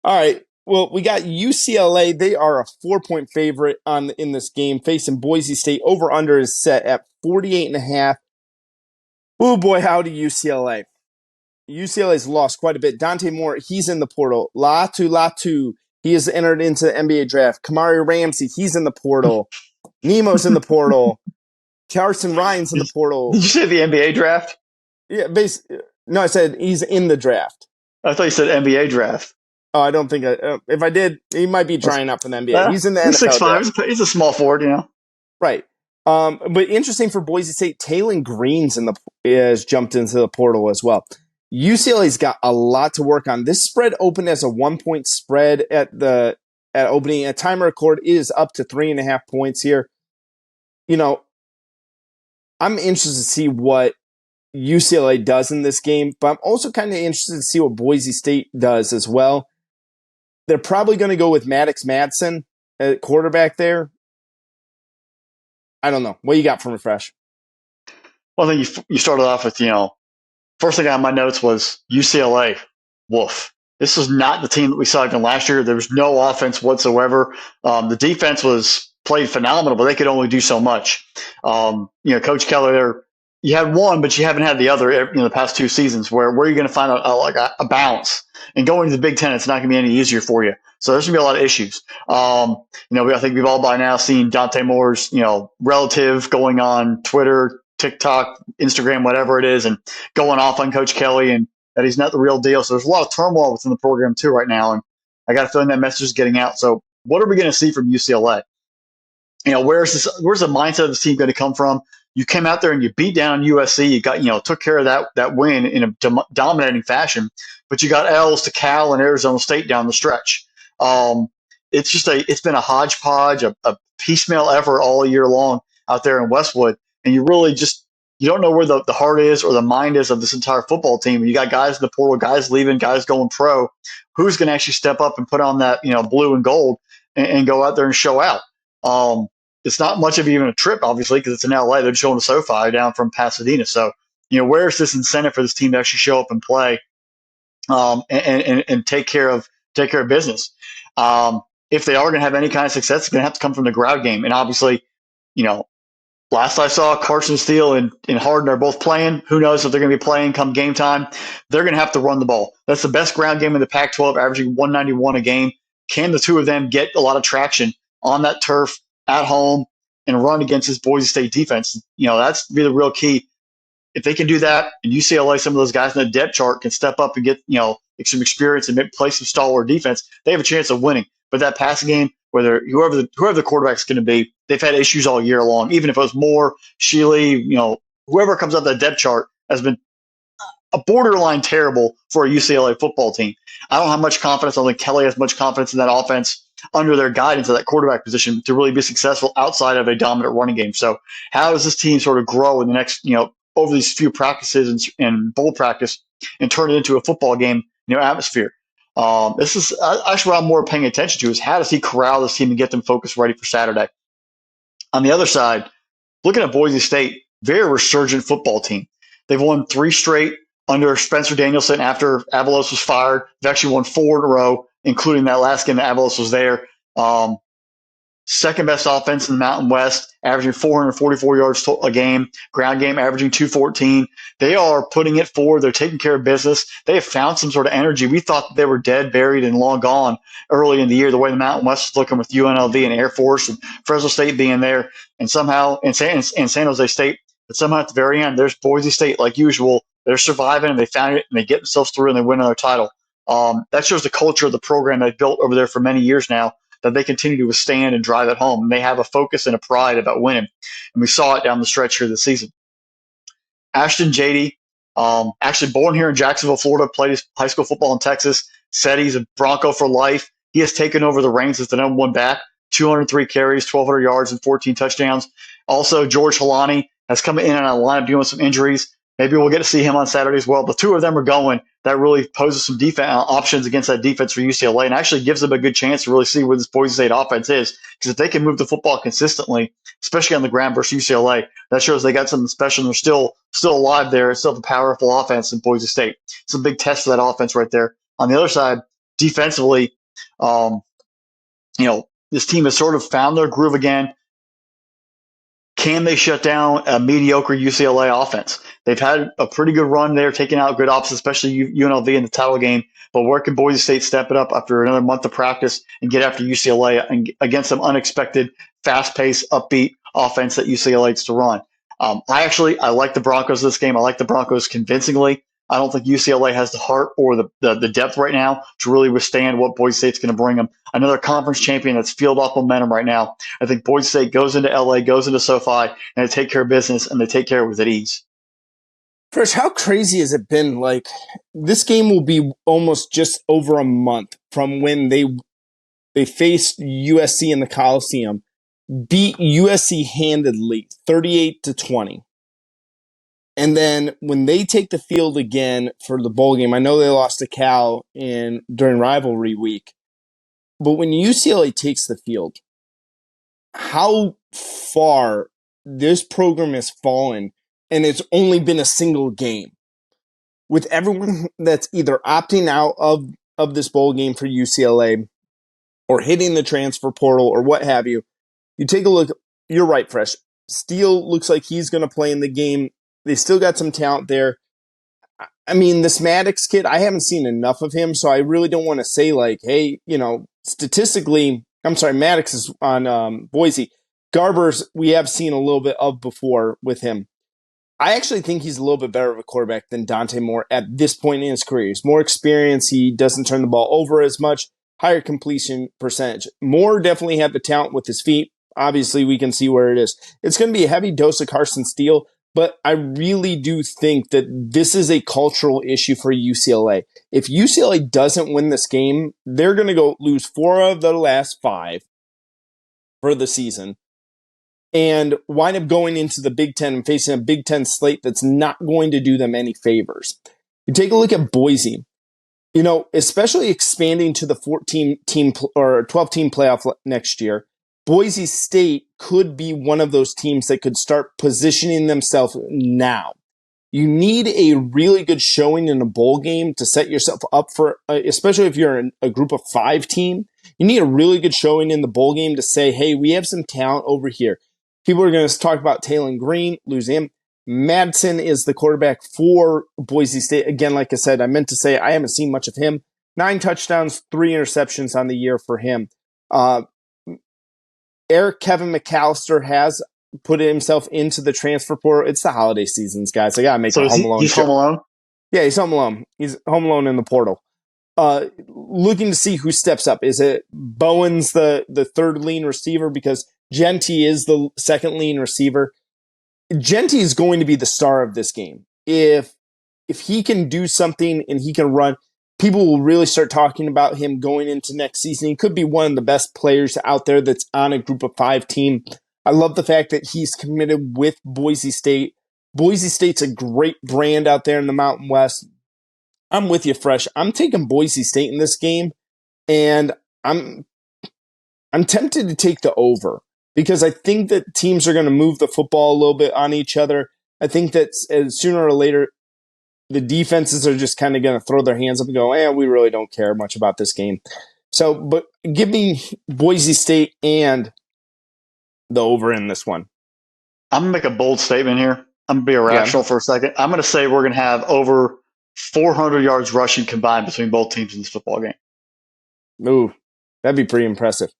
All right. Well, we got UCLA. They are a 4-point favorite in this game, facing Boise State. Over under is set at 48.5. Oh boy, howdy UCLA. UCLA's lost quite a bit. Dante Moore, he's in the portal. Latu, he has entered into the NBA draft. Kamari Ramsey, he's in the portal. Nemo's in the portal. Carson Ryan's in the portal. Did you say the NBA draft? Yeah, no, I said he's in the draft. I thought you said NBA draft. Oh, I don't think if I did, he might be trying out for the NBA. He's in the He's NFL 6'5". draft. He's a small forward, you know. Right. But interesting for Boise State, Taylon Green's has jumped into the portal as well. UCLA's got a lot to work on. This spread opened as a 1-point spread at opening. At time of record, it is up to 3.5 points here. You know, I'm interested to see what UCLA does in this game, but I'm also kind of interested to see what Boise State does as well. They're probably going to go with Maddox Madsen at quarterback there. I don't know. What you got for me, Fresh? Well, I think you started off with, first thing on my notes was UCLA. Woof. This was not the team that we saw again last year. There was no offense whatsoever. The defense was played phenomenal, but they could only do so much. Coach Keller there, you had one, but you haven't had the other the past 2 seasons. Where are you going to find a balance? And going to the Big Ten, it's not going to be any easier for you. So there's going to be a lot of issues. I think we've all by now seen Dante Moore's, relative going on Twitter, TikTok, Instagram, whatever it is, and going off on Coach Kelly and that he's not the real deal. So there's a lot of turmoil within the program too right now. And I got a feeling that message is getting out. So what are we going to see from UCLA? Where's the mindset of this team going to come from? You came out there and you beat down USC. You got, took care of that win in a dominating fashion, but you got L's to Cal and Arizona State down the stretch. It's been a hodgepodge, a piecemeal effort all year long out there in Westwood. And you really you don't know where the heart is or the mind is of this entire football team. You got guys in the portal, guys leaving, guys going pro. Who's going to actually step up and put on that, blue and gold and go out there and show out? It's not much of even a trip, obviously, because it's in LA. They're showing the SoFi down from Pasadena. So, where's this incentive for this team to actually show up and play and take care of business? If they are going to have any kind of success, it's going to have to come from the ground game. And obviously, last I saw, Carson Steele and Harden are both playing. Who knows if they're going to be playing come game time? They're going to have to run the ball. That's the best ground game in the Pac-12, averaging 191 a game. Can the two of them get a lot of traction on that turf at home and run against this Boise State defense? That's be the real key. If they can do that, and UCLA, some of those guys in the depth chart can step up and get some experience and play some stalwart defense, they have a chance of winning. But that passing game, whoever the quarterback's going to be, they've had issues all year long. Even if it was Moore, Shealy, whoever comes up that depth chart has been a borderline terrible for a UCLA football team. I don't have much confidence. I don't think Kelly has much confidence in that offense under their guidance at that quarterback position to really be successful outside of a dominant running game. So how does this team sort of grow in the next, over these few practices and bowl practice and turn it into a football game, atmosphere? This is actually what I'm more paying attention to is how does he corral this team and get them focused ready for Saturday? On the other side, looking at Boise State, very resurgent football team. They've won 3 straight under Spencer Danielson after Avalos was fired. They've actually won 4 in a row, including that last game that Avalos was there. Second best offense in the Mountain West, averaging 444 yards a game. Ground game averaging 214. They are putting it forward. They're taking care of business. They have found some sort of energy. We thought that they were dead, buried, and long gone early in the year, the way the Mountain West was looking with UNLV and Air Force and Fresno State being there, and somehow and San Jose State. But somehow at the very end, there's Boise State, like usual. They're surviving, and they found it, and they get themselves through, and they win another title. That shows the culture of the program they've built over there for many years now, that they continue to withstand and drive it home. And they have a focus and a pride about winning. And we saw it down the stretch here this season. Ashton Jady, actually born here in Jacksonville, Florida, played his high school football in Texas, said he's a Bronco for life. He has taken over the reins as the number 1 back, 203 carries, 1,200 yards, and 14 touchdowns. Also, George Halani has come in and out of the lineup dealing with some injuries. Maybe we'll get to see him on Saturday as well. The 2 of them are going. That really poses some defense options against that defense for UCLA and actually gives them a good chance to really see where this Boise State offense is. Because if they can move the football consistently, especially on the ground versus UCLA, that shows they got something special and they're still alive there. It's still a powerful offense in Boise State. It's a big test for that offense right there. On the other side, defensively, um, this team has sort of found their groove again. Can they shut down a mediocre UCLA offense? They've had a pretty good run there, taking out good ops, especially UNLV in the title game. But where can Boise State step it up after another month of practice and get after UCLA and against some unexpected, fast-paced, upbeat offense that UCLA likes to run? I like the Broncos this game. I like the Broncos convincingly. I don't think UCLA has the heart or the depth right now to really withstand what Boise State's going to bring them. Another conference champion that's fueled off momentum right now. I think Boise State goes into LA, goes into SoFi, and they take care of business, and they take care of it with ease. Fresh, how crazy has it been? Like, this game will be almost just over a month from when they faced USC in the Coliseum, beat USC handedly, 38-20. And then when they take the field again for the bowl game, I know they lost to Cal during rivalry week, but when UCLA takes the field, how far this program has fallen, and it's only been a single game. With everyone that's either opting out of this bowl game for UCLA or hitting the transfer portal or what have you, you take a look. You're right, Fresh. Steele looks like he's going to play in the game. They still got some talent there. I mean, this Maddox kid, I haven't seen enough of him, so I really don't want to say, like, hey, statistically, I'm sorry, Maddox is on Boise. Garbers, we have seen a little bit of before with him. I actually think he's a little bit better of a quarterback than Dante Moore at this point in his career. He's more experienced. He doesn't turn the ball over as much. Higher completion percentage. Moore definitely had the talent with his feet. Obviously, we can see where it is. It's going to be a heavy dose of Carson Steele, but I really do think that this is a cultural issue for UCLA. If UCLA doesn't win this game, they're going to go lose 4 of the last 5 for the season and wind up going into the Big Ten and facing a Big Ten slate that's not going to do them any favors. You take a look at Boise, especially expanding to the 14-team or 12-team playoff next year. Boise State could be one of those teams that could start positioning themselves now. You need a really good showing in a bowl game to set yourself up for, especially if you're in a group of 5 team, you need a really good showing in the bowl game to say, hey, we have some talent over here. People are going to talk about Taylon Green, losing him. Madsen is the quarterback for Boise State. Again, like I said, I meant to say I haven't seen much of him. 9 touchdowns, 3 interceptions on the year for him. Eric Kevin McAllister has put himself into the transfer portal. It's the holiday seasons, guys. I got to make a home alone he's show. Home alone? Yeah, he's home alone. He's home alone in the portal. Looking to see who steps up. Is it Bowen's the third lean receiver? Because Genty is the second lean receiver. Genty is going to be the star of this game. If he can do something and he can run, people will really start talking about him going into next season. He could be one of the best players out there that's on a group of 5 team. I love the fact that he's committed with Boise State. Boise State's a great brand out there in the Mountain West. I'm with you, Fresh. I'm taking Boise State in this game, and I'm tempted to take the over because I think that teams are going to move the football a little bit on each other. I think that sooner or later, the defenses are just kind of going to throw their hands up and go, we really don't care much about this game. So, but give me Boise State and the over in this one. I'm going to make a bold statement here. I'm going to be irrational for a second. I'm going to say we're going to have over 400 yards rushing combined between both teams in this football game. Ooh, that'd be pretty impressive.